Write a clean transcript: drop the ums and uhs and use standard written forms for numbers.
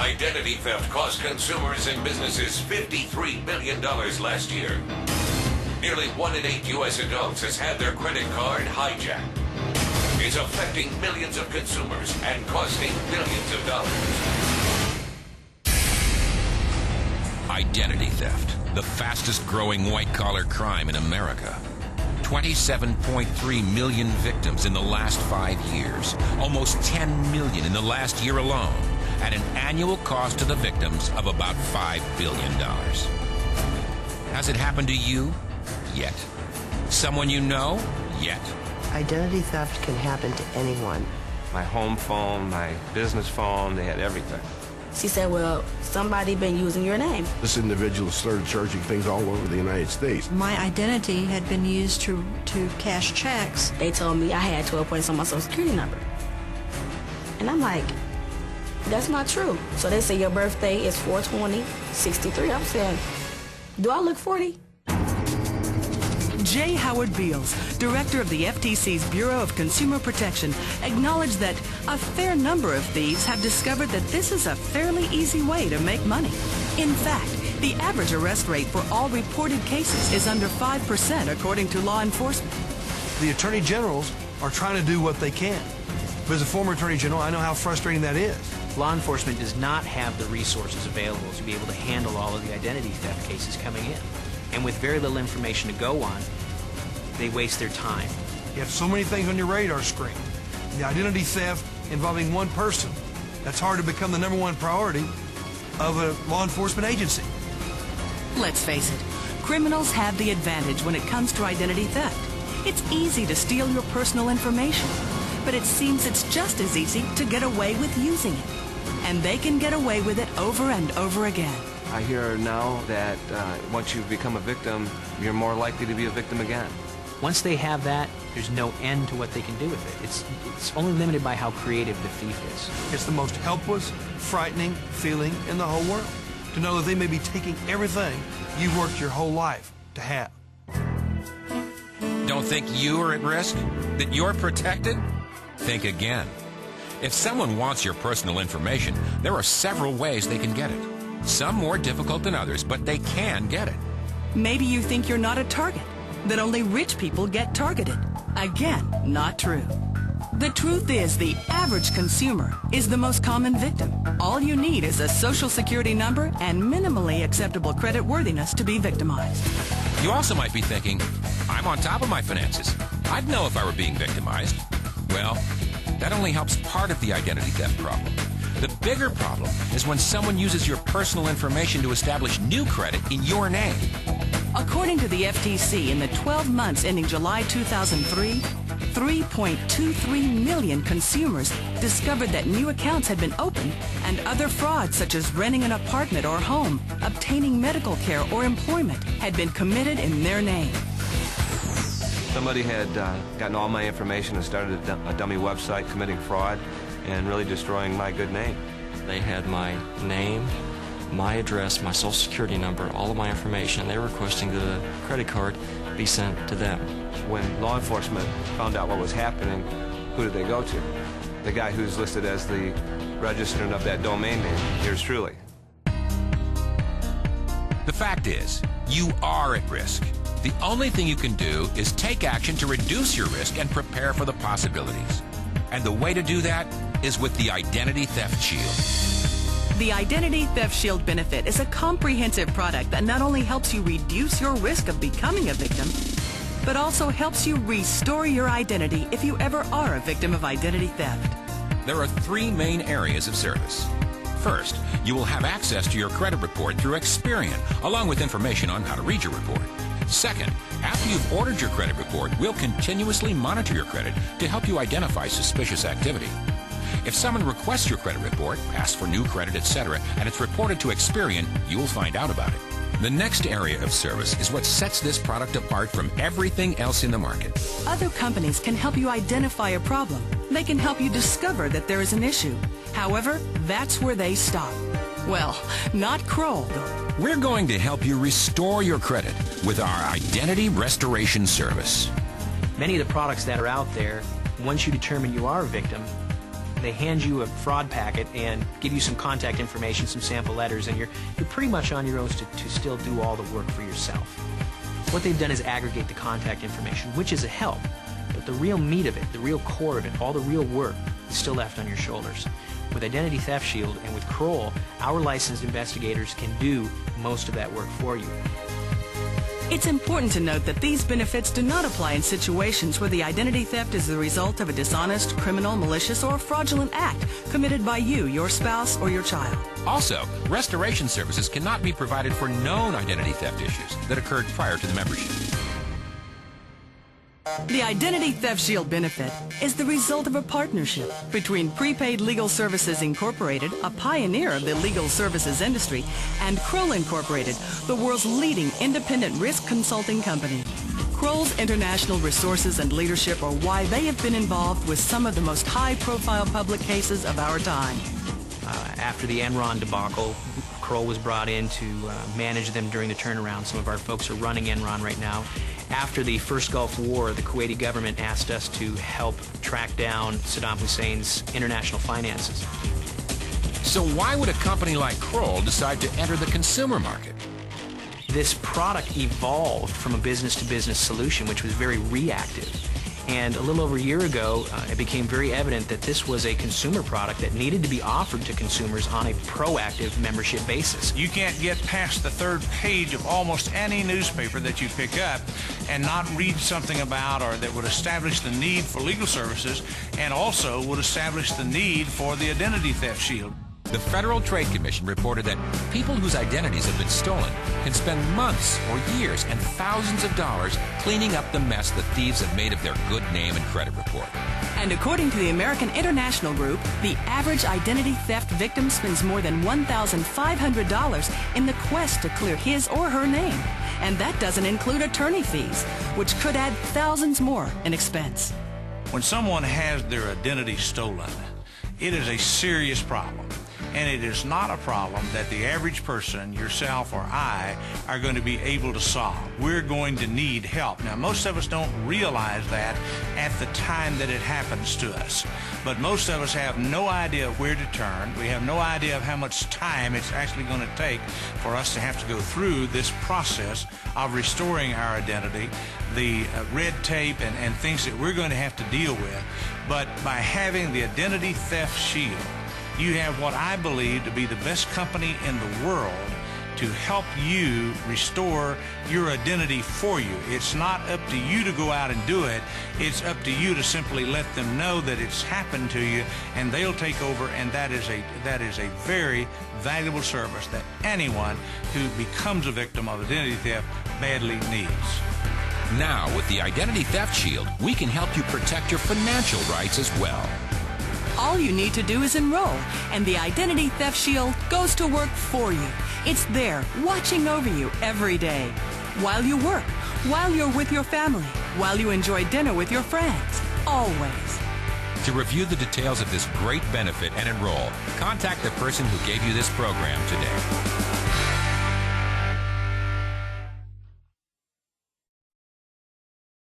Identity theft cost consumers and businesses $53 billion last year. Nearly 1 in 8 U.S. adults has had their credit card hijacked. It's affecting millions of consumers and costing billions of dollars. Identity theft, the fastest growing white-collar crime in America. 27.3 million victims in the last 5 years, almost 10 million in the last year alone, at an annual cost to the victims of about $5 billion. Has it happened to you? Yet. Someone you know? Yet. Identity theft can happen to anyone. My home phone, my business phone, they had everything. She said, well, somebody been using your name. This individual started charging things all over the United States. My identity had been used to cash checks. They told me I had 12 points on my Social Security number. And I'm like, that's not true. So they say your birthday is 4/20/63. I'm saying, do I look 40? J. Howard Beals, director of the FTC's Bureau of Consumer Protection, acknowledged that a fair number of thieves have discovered that this is a fairly easy way to make money. In fact, the average arrest rate for all reported cases is under 5%, according to law enforcement. The attorney generals are trying to do what they can. But as a former attorney general, I know how frustrating that is. Law enforcement does not have the resources available to be able to handle all of the identity theft cases coming in. And with very little information to go on, they waste their time. You have so many things on your radar screen. The identity theft involving one person, that's hard to become the #1 priority of a law enforcement agency. Let's face it, criminals have the advantage when it comes to identity theft. It's easy to steal your personal information, but it seems it's just as easy to get away with using it. And they can get away with it over and over again. I hear now that once you become a victim, you're more likely to be a victim again. Once they have that, there's no end to what they can do with it. It's only limited by how creative the thief is. It's the most helpless, frightening feeling in the whole world, to know that they may be taking everything you've worked your whole life to have. Don't think you are at risk? That you're protected? Think again. If someone wants your personal information, there are several ways they can get it. Some more difficult than others, but they can get it. Maybe you think you're not a target, that only rich people get targeted. Again, not true. The truth is, the average consumer is the most common victim. All you need is a Social Security number and minimally acceptable credit worthiness to be victimized. You also might be thinking, I'm on top of my finances. I'd know if I were being victimized. Well, that only helps part of the identity theft problem. The bigger problem is when someone uses your personal information to establish new credit in your name. According to the FTC, in the 12 months ending July 2003, 3.23 million consumers discovered that new accounts had been opened, and other frauds such as renting an apartment or home, obtaining medical care or employment had been committed in their name. Somebody had gotten all my information and started a dummy website committing fraud and really destroying my good name. They had my name, my address, my Social Security number, all of my information. They were requesting that a credit card be sent to them. When law enforcement found out what was happening, who did they go to? The guy who's listed as the registrant of that domain name, yours truly. The fact is, you are at risk. The only thing you can do is take action to reduce your risk and prepare for the possibilities. And the way to do that is with the Identity Theft Shield. The Identity Theft Shield benefit is a comprehensive product that not only helps you reduce your risk of becoming a victim, but also helps you restore your identity if you ever are a victim of identity theft. There are 3 main areas of service. First, you will have access to your credit report through Experian, along with information on how to read your report. Second, after you've ordered your credit report, we'll continuously monitor your credit to help you identify suspicious activity. If someone requests your credit report, asks for new credit, etc., and it's reported to Experian, you'll find out about it. The next area of service is what sets this product apart from everything else in the market. Other companies can help you identify a problem. They can help you discover that there is an issue. However, that's where they stop. Well, not Kroll. We're going to help you restore your credit with our Identity Restoration Service. Many of the products that are out there, once you determine you are a victim, they hand you a fraud packet and give you some contact information, some sample letters, and you're pretty much on your own to still do all the work for yourself. What they've done is aggregate the contact information, which is a help, but the real meat of it, the real core of it, all the real work is still left on your shoulders. With Identity Theft Shield and with Kroll, our licensed investigators can do most of that work for you. It's important to note that these benefits do not apply in situations where the identity theft is the result of a dishonest, criminal, malicious, or fraudulent act committed by you, your spouse, or your child. Also, restoration services cannot be provided for known identity theft issues that occurred prior to the membership. The Identity Theft Shield benefit is the result of a partnership between Prepaid Legal Services Incorporated, a pioneer of the legal services industry, and Kroll Incorporated, the world's leading independent risk consulting company. Kroll's international resources and leadership are why they have been involved with some of the most high-profile public cases of our time. After the Enron debacle, Kroll was brought in to manage them during the turnaround. Some of our folks are running Enron right now. After the first Gulf War, the Kuwaiti government asked us to help track down Saddam Hussein's international finances. So why would a company like Kroll decide to enter the consumer market? This product evolved from a business-to-business solution, which was very reactive. And a little over a year ago, it became very evident that this was a consumer product that needed to be offered to consumers on a proactive membership basis. You can't get past the third page of almost any newspaper that you pick up and not read something about or that would establish the need for legal services and also would establish the need for the Identity Theft Shield. The Federal Trade Commission reported that people whose identities have been stolen can spend months or years and thousands of dollars cleaning up the mess the thieves have made of their good name and credit report. And according to the American International Group, the average identity theft victim spends more than $1,500 in the quest to clear his or her name. And that doesn't include attorney fees, which could add thousands more in expense. When someone has their identity stolen, it is a serious problem. And it is not a problem that the average person, yourself or I, are going to be able to solve. We're going to need help. Now, most of us don't realize that at the time that it happens to us. But most of us have no idea where to turn. We have no idea of how much time it's actually going to take for us to have to go through this process of restoring our identity, the red tape and things that we're going to have to deal with. But by having the Identity Theft Shield, you have what I believe to be the best company in the world to help you restore your identity for you. It's not up to you to go out and do it. It's up to you to simply let them know that it's happened to you, and they'll take over, and that is a very valuable service that anyone who becomes a victim of identity theft badly needs. Now, with the Identity Theft Shield, we can help you protect your financial rights as well. All you need to do is enroll, and the Identity Theft Shield goes to work for you. It's there, watching over you every day. While you work, while you're with your family, while you enjoy dinner with your friends. Always. To review the details of this great benefit and enroll, contact the person who gave you this program today.